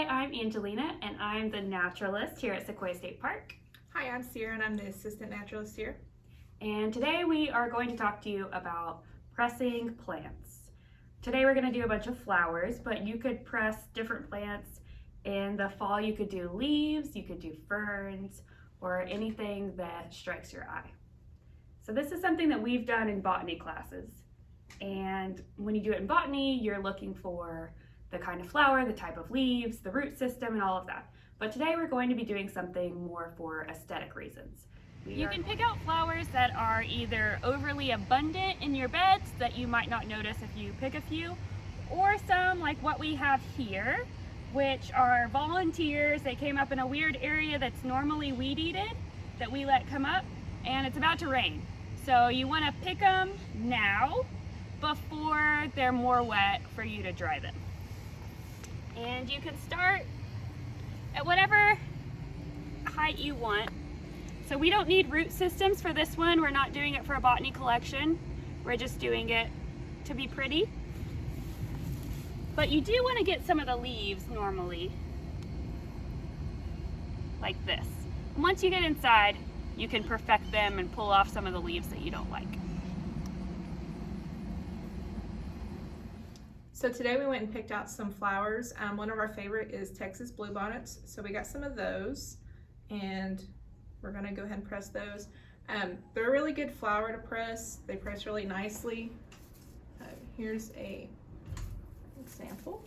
Hi, I'm Angelina, and I'm the naturalist here at Sequoia State Park. Hi, I'm Sierra, and I'm the assistant naturalist here. And today we are going to talk to you about pressing plants. Today we're going to do a bunch of flowers, but you could press different plants. In the fall you could do leaves, you could do ferns, or anything that strikes your eye. So this is something that we've done in botany classes. And when you do it in botany, you're looking for the kind of flower, the type of leaves, the root system, and all of that. But today we're going to be doing something more for aesthetic reasons. You can pick out flowers that are either overly abundant in your beds that you might not notice if you pick a few, or some like what we have here, which are volunteers. They came up in a weird area that's normally weed eated that we let come up, and it's about to rain. So you want to pick them now before they're more wet for you to dry them. And you can start at whatever height you want. So we don't need root systems for this one. We're not doing it for a botany collection. We're just doing it to be pretty. But you do want to get some of the leaves normally, like this. And once you get inside, you can perfect them and pull off some of the leaves that you don't like. So today we went and picked out some flowers. One of our favorite is Texas bluebonnets. So we got some of those, and we're gonna go ahead and press those. They're a really good flower to press. They press really nicely. Here's a example.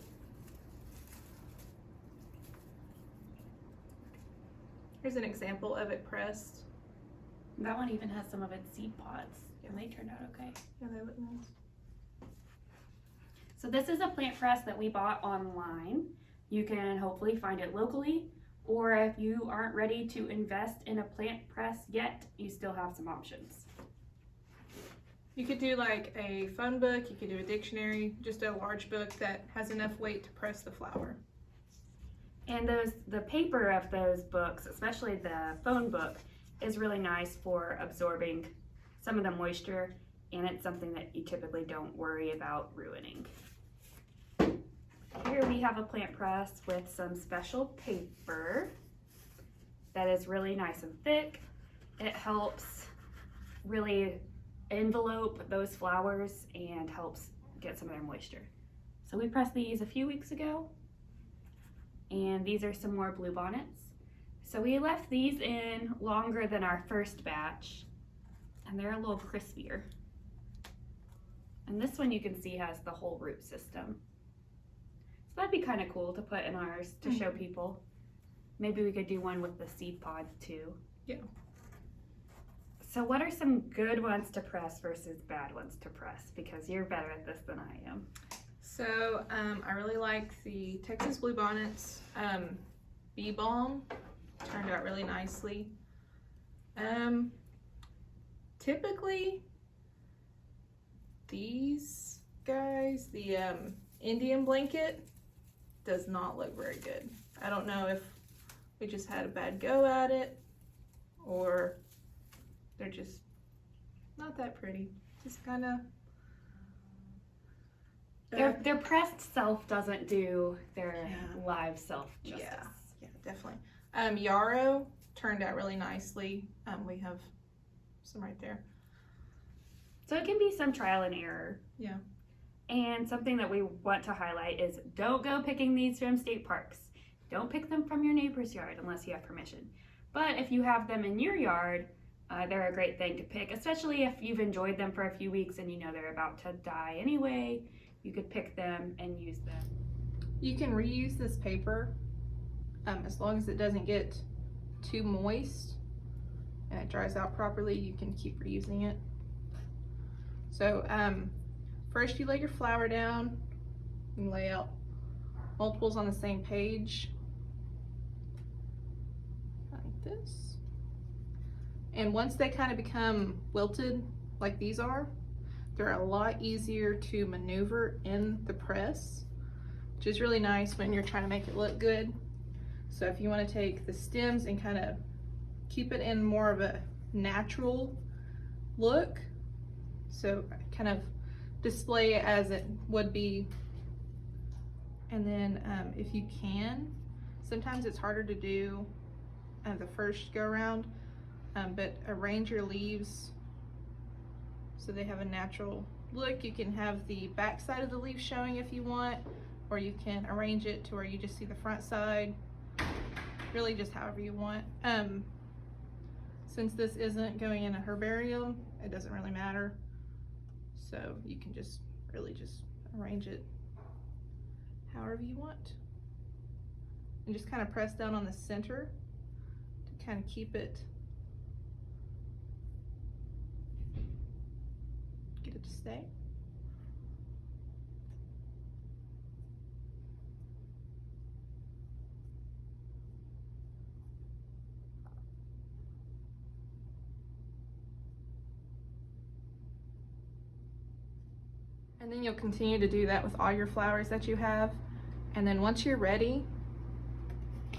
Here's an example of it pressed. That one even has some of its seed pods, and they turned out okay. Yeah, they look nice. So this is a plant press that we bought online. You can hopefully find it locally, or if you aren't ready to invest in a plant press yet, you still have some options. You could do like a phone book, you could do a dictionary, just a large book that has enough weight to press the flower. And the paper of those books, especially the phone book, is really nice for absorbing some of the moisture, and it's something that you typically don't worry about ruining. Here we have a plant press with some special paper that is really nice and thick. It helps really envelope those flowers and helps get some of their moisture. So we pressed these a few weeks ago, and these are some more bluebonnets. So we left these in longer than our first batch, and they're a little crispier. And this one you can see has the whole root system. So that'd be kind of cool to put in ours to show people. Maybe we could do one with the seed pods too. Yeah. So what are some good ones to press versus bad ones to press? Because you're better at this than I am. So I really like the Texas bluebonnets. Bee balm turned out really nicely. Typically these guys, the Indian blanket, does not look very good. I don't know if we just had a bad go at it, or they're just not that pretty. Just kind of Their pressed self doesn't do their live self justice. Yeah, definitely. Yarrow turned out really nicely. We have some right there. So it can be some trial and error. Yeah. And something that we want to highlight is don't go picking these from state parks. Don't pick them from your neighbor's yard unless you have permission. But if you have them in your yard, they're a great thing to pick, especially if you've enjoyed them for a few weeks and you know they're about to die anyway. You could pick them and use them. You can reuse this paper as long as it doesn't get too moist and it dries out properly. You can keep reusing it. So first you lay your flower down. You can lay out multiples on the same page like this. And once they kind of become wilted like these are, they're a lot easier to maneuver in the press, which is really nice when you're trying to make it look good. So if you want to take the stems and kind of keep it in more of a natural look, so kind of display it as it would be And then if you can, sometimes it's harder to do the first go around, but arrange your leaves so they have a natural look. You can have the back side of the leaf showing if you want, or you can arrange it to where you just see the front side, really just however you want. Since this isn't going in a herbarium, it doesn't really matter, so you can just really just arrange it however you want, and just kind of press down on the center to kind of keep it, get it to stay. And then you'll continue to do that with all your flowers that you have. And then once you're ready,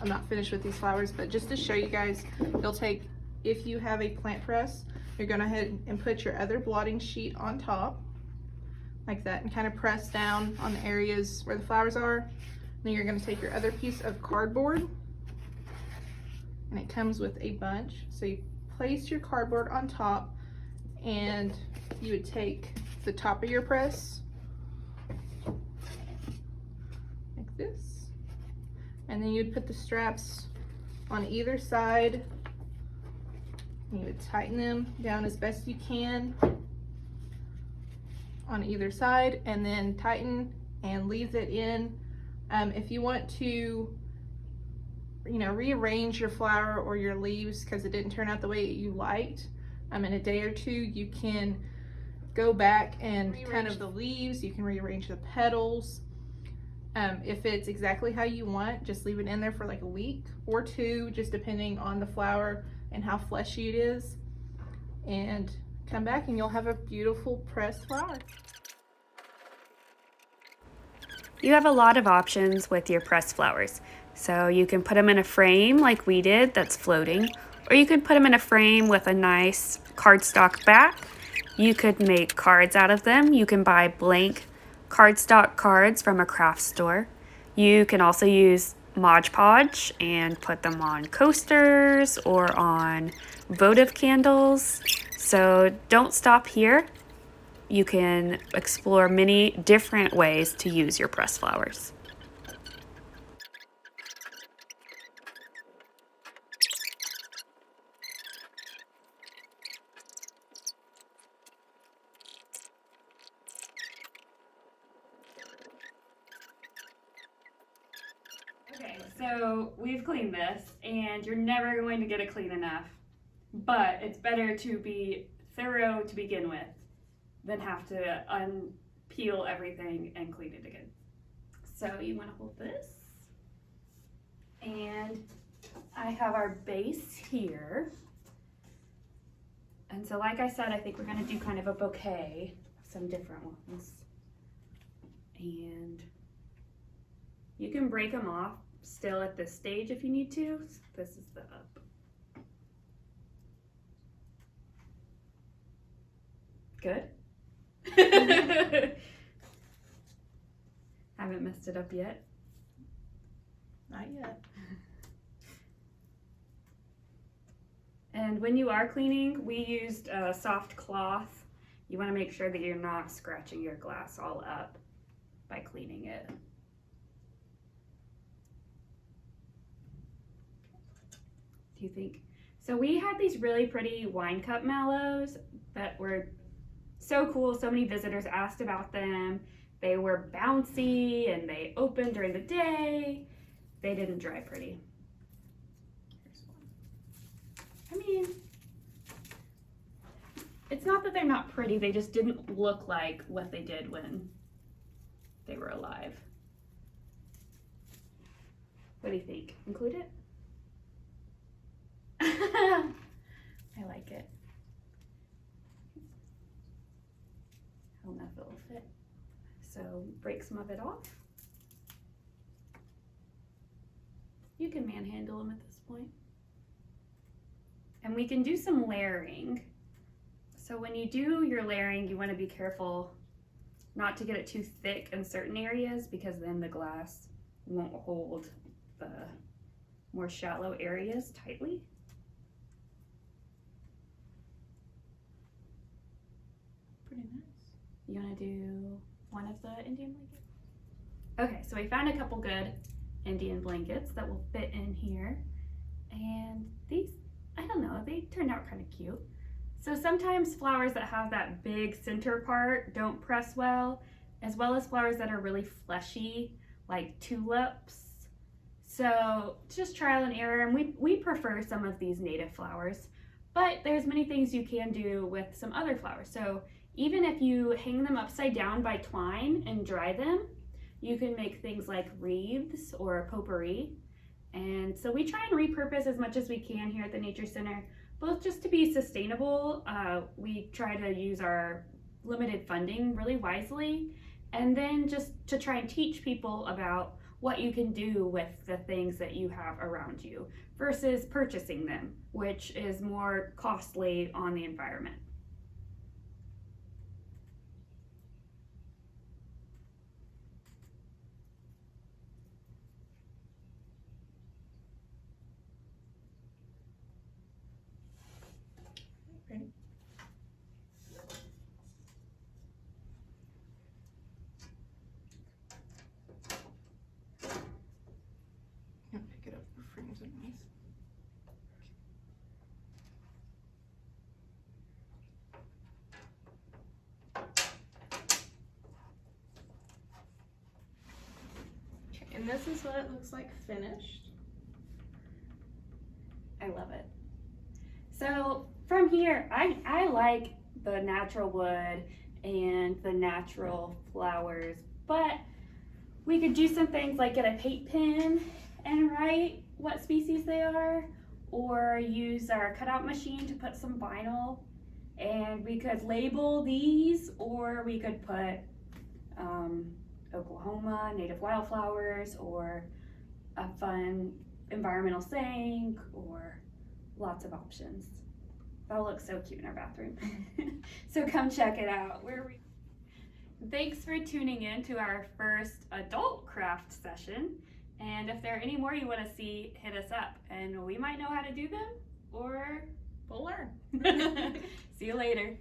I'm not finished with these flowers, but just to show you guys, you'll take, if you have a plant press, you're gonna go ahead and put your other blotting sheet on top, like that, and kind of press down on the areas where the flowers are. Then you're gonna take your other piece of cardboard, and it comes with a bunch. So you place your cardboard on top, and you would take the top of your press, like this, and then you'd put the straps on either side, and you would tighten them down as best you can on either side, and then tighten and leave it in. If you want to, rearrange your flower or your leaves because it didn't turn out the way you liked, in a day or two, you can go back and kind of the leaves, you can rearrange the petals. If it's exactly how you want, just leave it in there for like a week or two, just depending on the flower and how fleshy it is, and come back and you'll have a beautiful pressed flower. You have a lot of options with your pressed flowers. So you can put them in a frame like we did that's floating, or you can put them in a frame with a nice cardstock back. You could make cards out of them. You can buy blank cardstock cards from a craft store. You can also use Mod Podge and put them on coasters or on votive candles. So don't stop here. You can explore many different ways to use your pressed flowers. Okay, so we've cleaned this, and you're never going to get it clean enough, but it's better to be thorough to begin with than have to unpeel everything and clean it again. So you want to hold this, and I have our base here. And so like I said, I think we're going to do kind of a bouquet of some different ones. And you can break them off still at this stage if you need to. This is the up. Good? Haven't messed it up yet? Not yet. And when you are cleaning, we used a soft cloth. You want to make sure that you're not scratching your glass all up by cleaning it. Do you think? So we had these really pretty wine cup mallows that were so cool. So many visitors asked about them. They were bouncy and they opened during the day. They didn't dry pretty. Here's one. I mean, it's not that they're not pretty, they just didn't look like what they did when they were alive. What do you think? Include it? I like it. I don't know if it will fit. So break some of it off. You can manhandle them at this point. And we can do some layering. So when you do your layering, you want to be careful not to get it too thick in certain areas because then the glass won't hold the more shallow areas tightly. Pretty nice. You want to do one of the Indian blankets? Okay, so we found a couple good Indian blankets that will fit in here. And these, I don't know, they turned out kind of cute. So sometimes flowers that have that big center part don't press well as flowers that are really fleshy, like tulips. So just trial and error, and we prefer some of these native flowers, but there's many things you can do with some other flowers. So even if you hang them upside down by twine and dry them, you can make things like wreaths or potpourri. And so we try and repurpose as much as we can here at the Nature Center, both just to be sustainable. We try to use our limited funding really wisely, and then just to try and teach people about what you can do with the things that you have around you versus purchasing them, which is more costly on the environment. Ready? I'll pick it up, the frames underneath. Okay, and this is what it looks like finished. I love it. So from here, I like the natural wood and the natural flowers, but we could do some things like get a paint pen and write what species they are, or use our cutout machine to put some vinyl, and we could label these, or we could put Oklahoma native wildflowers, or a fun environmental saying, or lots of options. That'll look so cute in our bathroom. So come check it out. Thanks for tuning in to our first adult craft session. And if there are any more you want to see, hit us up and we might know how to do them, or We'll learn. see you later.